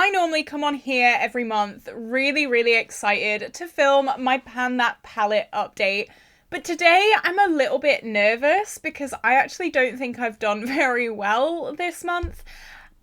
I normally come on here every month, really excited to film my Pan That Palette update. But today I'm a little bit nervous because I actually don't think I've done very well this month.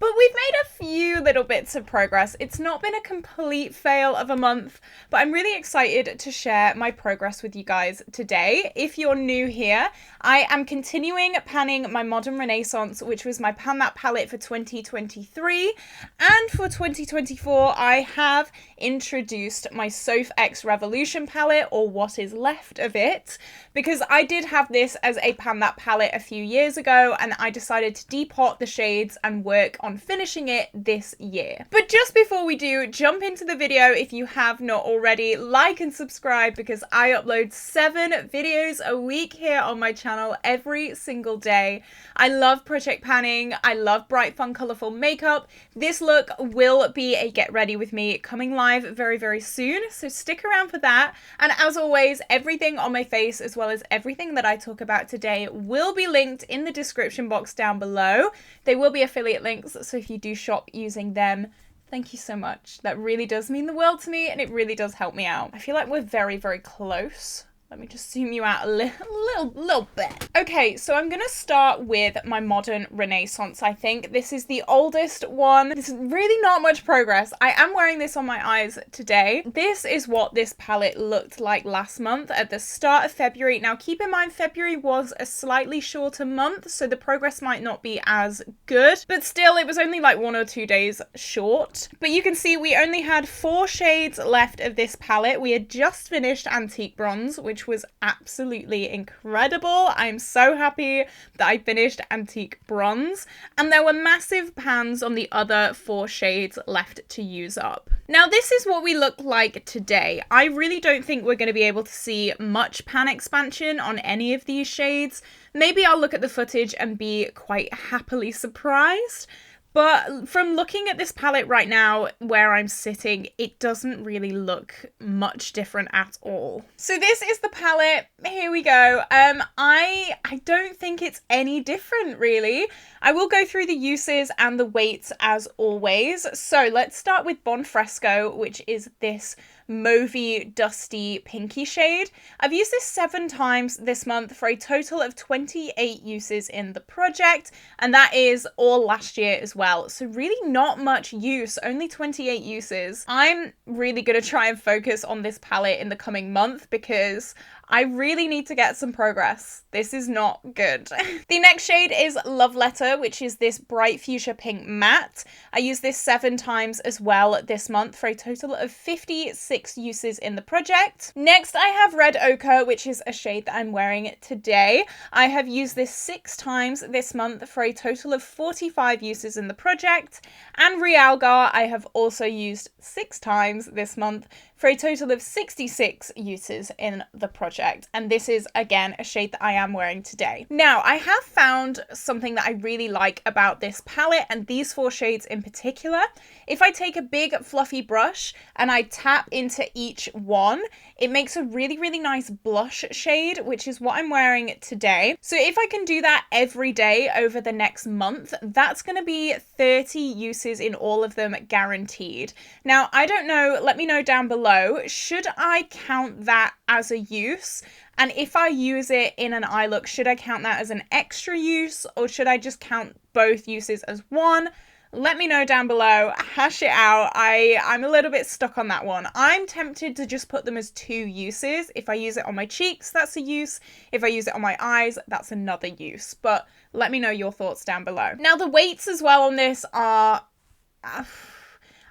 But we've made a few little bits of progress. It's not been a complete fail of a month, but I'm really excited to share my progress with you guys today. If you're new here, I am continuing panning my Modern Renaissance, which was my Pan That palette for 2023. And for 2024, I have introduced my SoFX Revolution palette, or what is left of it, because I did have this as a Pan That palette a few years ago, and I decided to depot the shades and work on finishing it this year. But just before we do jump into the video, if you have not already, like and subscribe, because I upload 7 videos a week here on my channel every single day. I love project panning. I love bright, fun, colourful makeup. This look will be a get ready with me coming live very soon, so stick around for that. And as always, everything on my face, as well as everything that I talk about today, will be linked in the description box down below. They will be affiliate links, so if you do shop using them, thank you so much. That really does mean the world to me, and it really does help me out. I feel like we're very close. Let me just zoom you out a little bit. Okay, so I'm gonna start with my Modern Renaissance. I think this is the oldest one. This is really not much progress. I am wearing this on my eyes today. This is what this palette looked like last month at the start of February. Now, keep in mind, February was a slightly shorter month, so the progress might not be as good, but still, it was only like 1 or 2 days short. But you can see we only had 4 shades left of this palette. We had just finished Antique Bronze, which was absolutely incredible. I'm so happy that I finished Antique Bronze, and there were massive pans on the other 4 shades left to use up. Now, this is what we look like today. I really don't think we're going to be able to see much pan expansion on any of these shades. Maybe I'll look at the footage and be quite happily surprised. But from looking at this palette right now, where I'm sitting, it doesn't really look much different at all. So this is the palette. Here we go. I don't think it's any different, really. I will go through the uses and the weights as always. So let's start with Bon Fresco, which is this mauvey, dusty, pinky shade. I've used this 7 times this month for a total of 28 uses in the project, and that is all last year as well. So really not much use, only 28 uses. I'm really going to try and focus on this palette in the coming month because I really need to get some progress. This is not good. The next shade is Love Letter, which is this bright fuchsia pink matte. I used this 7 times as well this month for a total of 56 uses in the project. Next, I have Red Ochre, which is a shade that I'm wearing today. I have used this 6 times this month for a total of 45 uses in the project. And Realgar, I have also used 6 times this month for a total of 66 uses in the project. And this is, again, a shade that I am wearing today. Now, I have found something that I really like about this palette, and these 4 shades in particular. If I take a big fluffy brush and I tap into each one, it makes a really nice blush shade, which is what I'm wearing today. So if I can do that every day over the next month, that's going to be 30 uses in all of them guaranteed. Now, I don't know, let me know down below, should I count that as a use? And if I use it in an eye look, should I count that as an extra use, or should I just count both uses as one? Let me know down below, hash it out. I'm a little bit stuck on that one. I'm tempted to just put them as 2 uses. If I use it on my cheeks, that's a use. If I use it on my eyes, that's another use. But let me know your thoughts down below. Now, the weights as well on this are...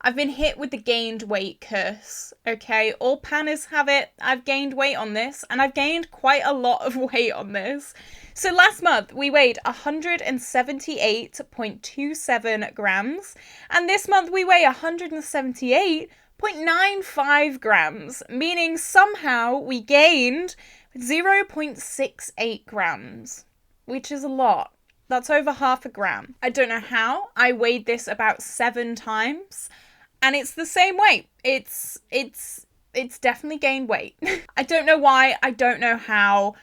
I've been hit with the gained weight curse, okay? All panners have it. I've gained weight on this, and I've gained quite a lot of weight on this. So last month, we weighed 178.27 grams, and this month we weigh 178.95 grams, meaning somehow we gained 0.68 grams, which is a lot. That's over half a gram. I don't know how. I weighed this about 7 times. And it's the same weight. It's definitely gained weight. I don't know why. I don't know how.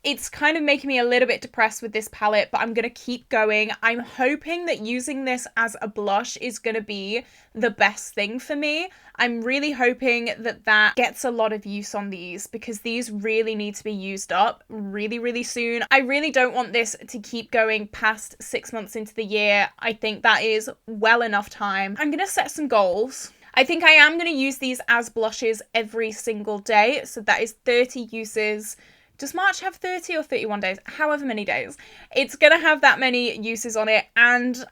it's kind of making me a little bit depressed with this palette, but I'm going to keep going. I'm hoping that using this as a blush is going to be the best thing for me. I'm really hoping that that gets a lot of use on these, because these really need to be used up really, really soon. I really don't want this to keep going past 6 months into the year. I think that is well enough time. I'm going to set some goals. I think I am going to use these as blushes every single day. So that is 30 uses. Does March have 30 or 31 days? However many days. It's going to have that many uses on it. And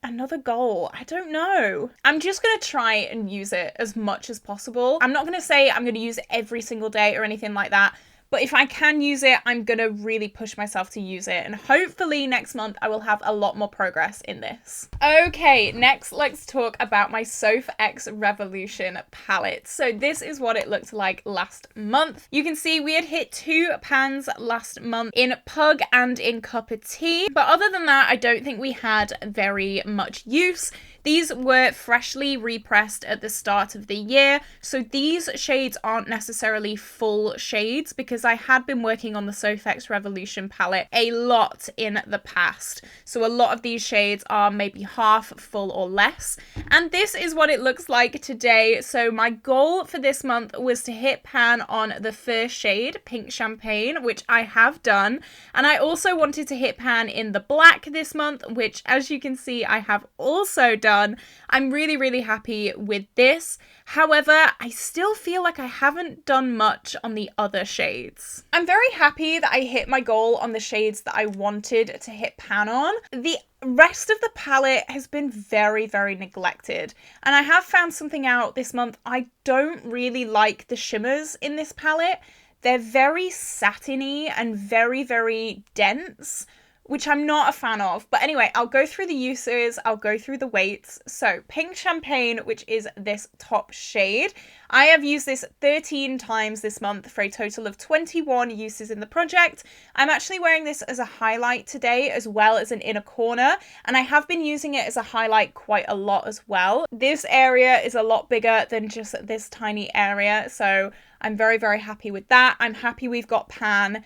another goal, I don't know. I'm just going to try and use it as much as possible. I'm not going to say I'm going to use it every single day or anything like that. But if I can use it, I'm going to really push myself to use it. And hopefully next month I will have a lot more progress in this. Okay, next let's talk about my SoFX Revolution palette. So this is what it looked like last month. You can see we had hit 2 pans last month in Pug and in Cup of Tea. But other than that, I don't think we had very much use. These were freshly repressed at the start of the year, so these shades aren't necessarily full shades because I had been working on the SoFX Revolution palette a lot in the past. So a lot of these shades are maybe half full or less, and this is what it looks like today. So my goal for this month was to hit pan on the first shade, Pink Champagne, which I have done, and I also wanted to hit pan in the black this month, which as you can see I have also done. I'm really, really happy with this. However, I still feel like I haven't done much on the other shades. I'm very happy that I hit my goal on the shades that I wanted to hit pan on. The rest of the palette has been very, very neglected. And I have found something out this month. I don't really like the shimmers in this palette. They're very satiny and very, very dense, which I'm not a fan of. But anyway, I'll go through the uses, I'll go through the weights. So Pink Champagne, which is this top shade, I have used this 13 times this month for a total of 21 uses in the project. I'm actually wearing this as a highlight today as well as an inner corner, and I have been using it as a highlight quite a lot as well. This area is a lot bigger than just this tiny area, so I'm very, very happy with that. I'm happy we've got pan.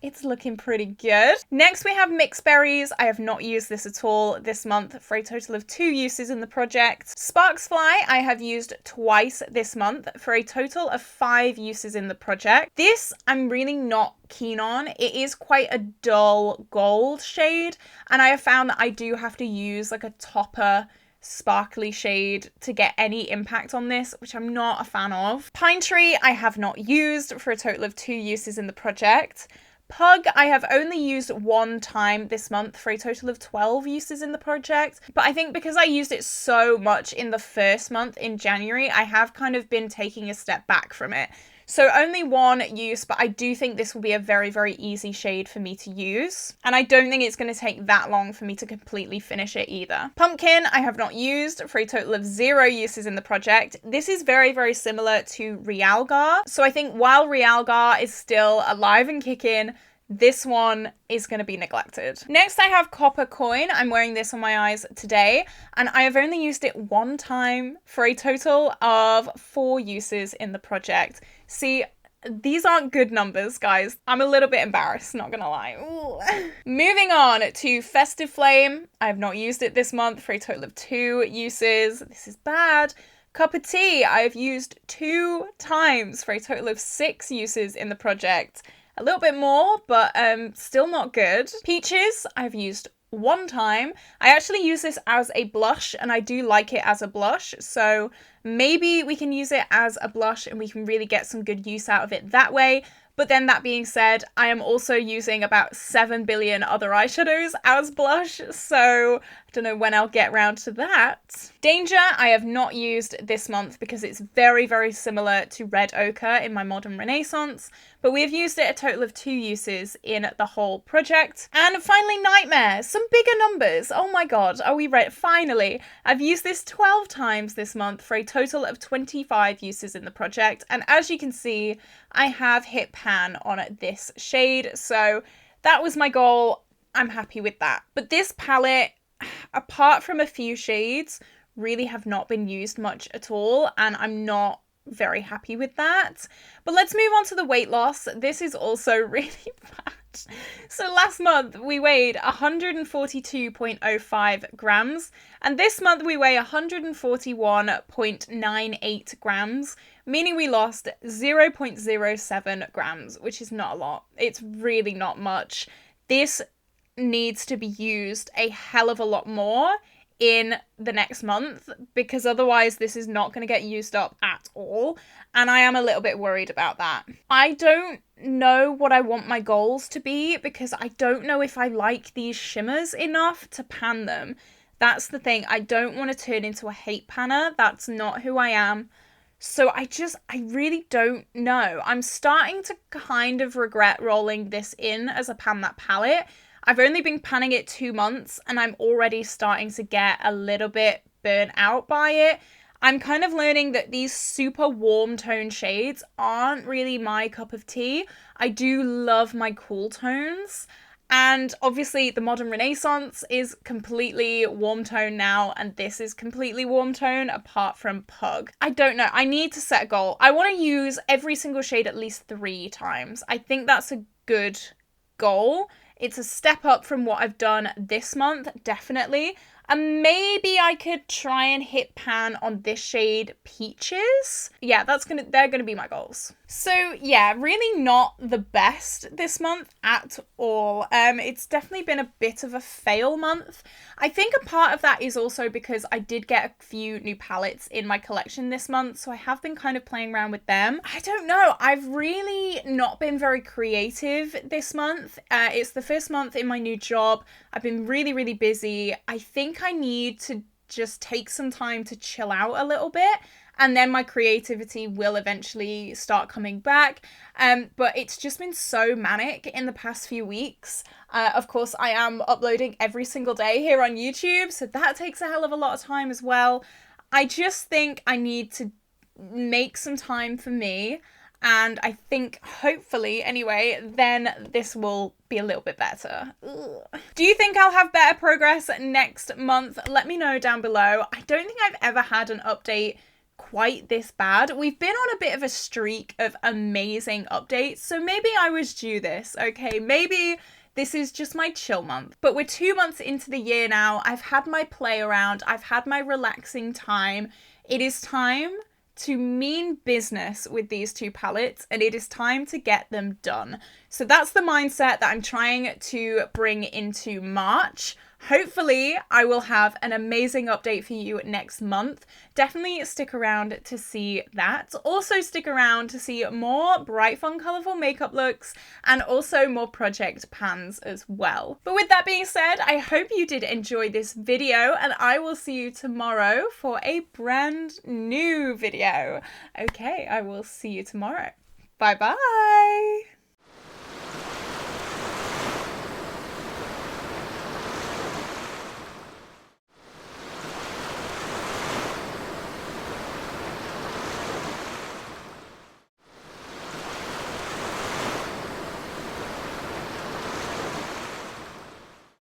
It's looking pretty good. Next we have Mixed Berries. I have not used this at all this month for a total of 2 uses in the project. Sparks Fly I have used twice this month for a total of 5 uses in the project. This I'm really not keen on. It is quite a dull gold shade, and I have found that I do have to use like a topper sparkly shade to get any impact on this, which I'm not a fan of. Pine Tree I have not used for a total of 2 uses in the project. Pug I have only used 1 time this month for a total of 12 uses in the project, but I think because I used it so much in the first month in January, I have kind of been taking a step back from it. So only 1 use, but I do think this will be a very, very easy shade for me to use. And I don't think it's going to take that long for me to completely finish it either. Pumpkin, I have not used for a total of 0 uses in the project. This is very, very similar to Realgar. So I think while Realgar is still alive and kicking, this one is going to be neglected. Next, I have Copper Coin. I'm wearing this on my eyes today, and I have only used it 1 time for a total of 4 uses in the project. See, these aren't good numbers, guys. I'm a little bit embarrassed, not gonna lie. Moving on to Festive Flame. I have not used it this month for a total of 2 uses. This is bad. Cup of Tea, I have used 2 times for a total of 6 uses in the project. A little bit more, but still not good. Peaches, I've used 1 time. I actually use this as a blush, and I do like it as a blush, so maybe we can use it as a blush and we can really get some good use out of it that way. But then that being said, I am also using about 7 billion other eyeshadows as blush, so I don't know when I'll get around to that. Danger, I have not used this month because it's very, very similar to Red Ochre in my Modern Renaissance, but we have used it a total of 2 uses in the whole project. And finally, Nightmare, some bigger numbers. Oh my god, are we ready? Finally, I've used this 12 times this month for a total of 25 uses in the project, and as you can see, I have hit pan on this shade, so that was my goal. I'm happy with that. But this palette, apart from a few shades, really have not been used much at all, and I'm not very happy with that. But let's move on to the weight loss. This is also really bad. So last month we weighed 142.05 grams, and this month we weigh 141.98 grams, meaning we lost 0.07 grams, which is not a lot. It's really not much. This needs to be used a hell of a lot more in the next month, because otherwise this is not going to get used up at all, and I am a little bit worried about that. I don't know what I want my goals to be, because I don't know if I like these shimmers enough to pan them. That's the thing. I don't want to turn into a hate panner. That's not who I am. So I really don't know. I'm starting to kind of regret rolling this in as a pan that palette. I've only been panning it 2 months and I'm already starting to get a little bit burnt out by it. I'm kind of learning that these super warm tone shades aren't really my cup of tea. I do love my cool tones. And obviously the Modern Renaissance is completely warm tone now, and this is completely warm tone apart from Pug. I don't know. I need to set a goal. I want to use every single shade at least 3 times. I think that's a good goal. It's a step up from what I've done this month, definitely. And maybe I could try and hit pan on this shade Peaches. Yeah, they're gonna be my goals. So yeah, really not the best this month at all. It's definitely been a bit of a fail month. I think a part of that is also because I did get a few new palettes in my collection this month, so I have been kind of playing around with them. I don't know, I've really not been very creative this month. It's the first month in my new job. I've been really, really busy. I think I need to just take some time to chill out a little bit, and then my creativity will eventually start coming back. But it's just been so manic in the past few weeks. Of course, I am uploading every single day here on YouTube, so that takes a hell of a lot of time as well. I just think I need to make some time for me, and I think, hopefully, anyway, then this will be a little bit better. Ugh. Do you think I'll have better progress next month? Let me know down below. I don't think I've ever had an update quite this bad. We've been on a bit of a streak of amazing updates, so maybe I was due this, okay? Maybe this is just my chill month. But we're 2 months into the year now. I've had my play around. I've had my relaxing time. It is time to mean business with these 2 palettes, and it is time to get them done. So that's the mindset that I'm trying to bring into March. Hopefully I will have an amazing update for you next month. Definitely stick around to see that. Also stick around to see more bright, fun, colourful makeup looks, and also more project pans as well. But with that being said, I hope you did enjoy this video, and I will see you tomorrow for a brand new video. Okay, I will see you tomorrow. Bye bye!